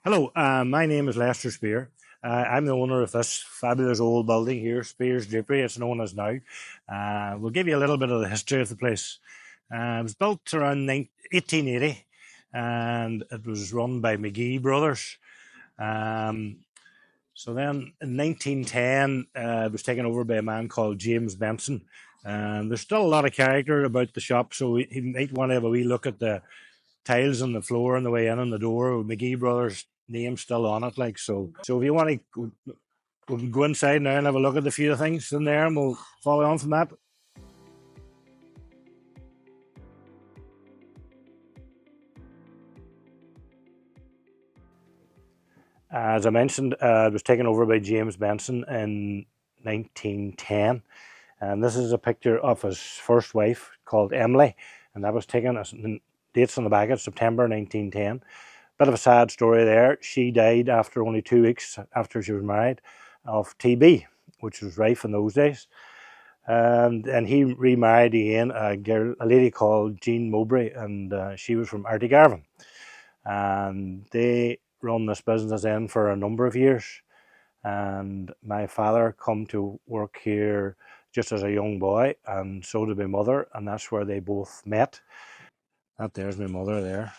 Hello, my name is Lester Speer. I'm the owner of this fabulous old building here, Speer's Drapery, it's known as now. We'll give you a little bit of the history of the place. It was built around 1880 and it was run by McGee Brothers. Um, so then in 1910, it was taken over by a man called James Benson. There's still a lot of character about the shop, so you might want to have a wee look at the tiles on the floor on the way in on the door with McGee Brothers name still on it. Like so. So if you want to, we can go inside now and have a look at the few things in there, and we'll follow on from that. As I mentioned, it was taken over by James Benson in 1910, and this is a picture of his first wife called Emily, and that was taken as dates on the back of September 1910. Bit of a sad story there. She died after only 2 weeks after she was married of TB, which was rife in those days. And he remarried again a lady called Jean Mowbray, and she was from Artigarvan. And they run this business in for a number of years. And my father come to work here just as a young boy, and so did my mother, and that's where they both met. That there's my mother there.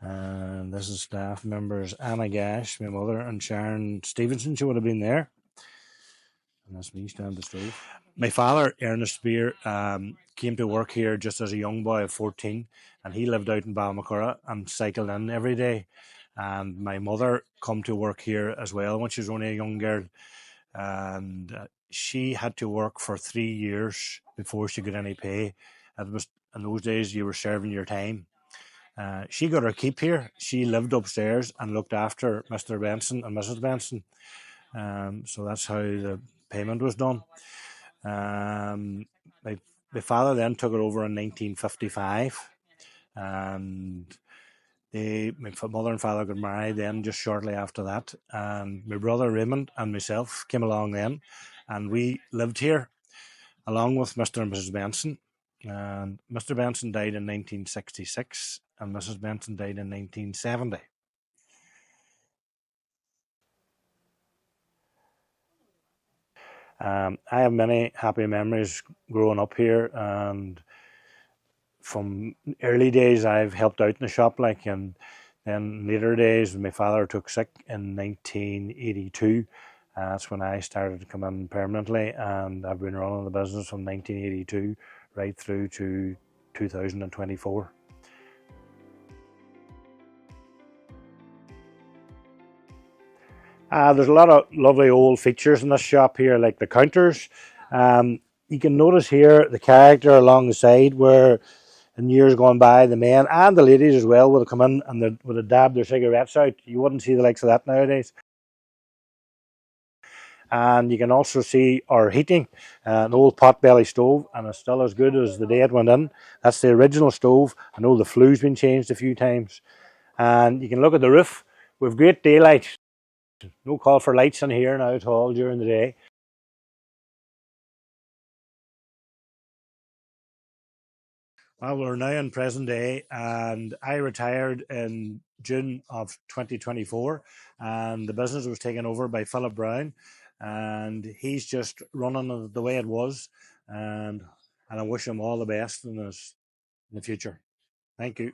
And this is staff members Anna Gash, my mother, and Sharon Stevenson. She would have been there. And that's me standing the stove. My father, Ernest Speer, came to work here just as a young boy of 14, and he lived out in Balmacurra and cycled in every day. And my mother come to work here as well when she was only a young girl, and she had to work for 3 years before she got any pay. It was in those days you were serving your time. She got her keep here. She lived upstairs and looked after Mr. Benson and Mrs. Benson. So that's how the payment was done. Um, my, my father then took it over in 1955, and my mother and father got married then just shortly after that. And my brother Raymond and myself came along then, and we lived here along with Mr. and Mrs. Benson. And Mr. Benson died in 1966, and Mrs. Benson died in 1970. I have many happy memories growing up here, and from early days I've helped out in the shop, like, and then later days when my father took sick in 1982, that's when I started to come in permanently, and I've been running the business from 1982 right through to 2024. There's a lot of lovely old features in this shop here, like the counters. You can notice here the character along the side where in years gone by, the men and the ladies as well would have come in and they would have dabbed their cigarettes out. You wouldn't see the likes of that nowadays. And you can also see our heating, an old potbelly stove, and it's still as good as the day it went in. That's the original stove. I know the flue's been changed a few times. And you can look at the roof. We've great daylight. No call for lights in here now at all during the day. Well, we're now in present day, and I retired in June of 2024, and the business was taken over by Philip Brown, and he's just running it the way it was, and I wish him all the best in the future. Thank you.